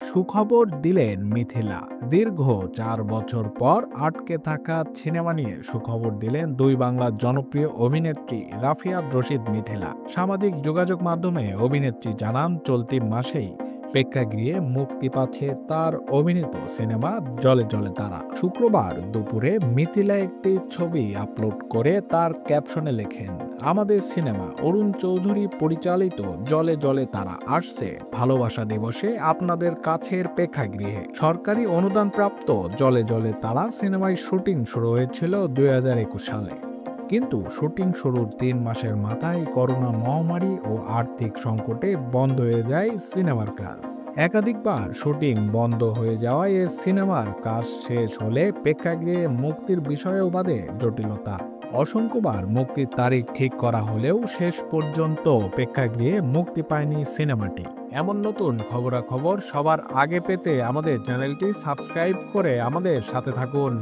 সুখবর দিলেন মিথিলা। দীর্ঘ ৪ বছর পর আটকে থাকা সিনেমা নিয়ে সুখবর দিলেন দুই বাংলার জনপ্রিয় অভিনেত্রী রাফিয়াত রশিদ মিথিলা। সামাজিক যোগাযোগ মাধ্যমে অভিনেত্রী জানান, চলতি মাসেই প্রেক্ষাগৃহে মুক্তি পাচ্ছে তার অভিনীত সিনেমা জলে জলে তারা। শুক্রবার দুপুরে মিথিলা একটি ছবি আপলোড করে তার ক্যাপশনে লেখেন, আমাদের সিনেমা অরুণ চৌধুরী পরিচালিত জলে জলে তারা আসছে ভালোবাসা দিবসে আপনাদের কাছের প্রেক্ষাগৃহে। সরকারি অনুদানপ্রাপ্ত জলে জলে তারা সিনেমায় শুটিং শুরু হয়েছিল ২০২১ সালে, কিন্তু শুটিং শুরুর ৩ মাসের মাথায় করোনা মহামারী ও আর্থিক সংকটে বন্ধ হয়ে যায় সিনেমার কাজ। একাধিকবার শুটিং বন্ধ হয়ে যাওয়ায় এ সিনেমার কাজ শেষ হলে প্রেক্ষাগৃহে মুক্তির বিষয়েও বাদে জটিলতা। অসংখ্যবার মুক্তির তারিখ ঠিক করা হলেও শেষ পর্যন্ত প্রেক্ষাগৃহে মুক্তি পায়নি সিনেমাটি। এমন নতুন খবরাখবর সবার আগে পেতে আমাদের চ্যানেলটি সাবস্ক্রাইব করে আমাদের সাথে থাকুন।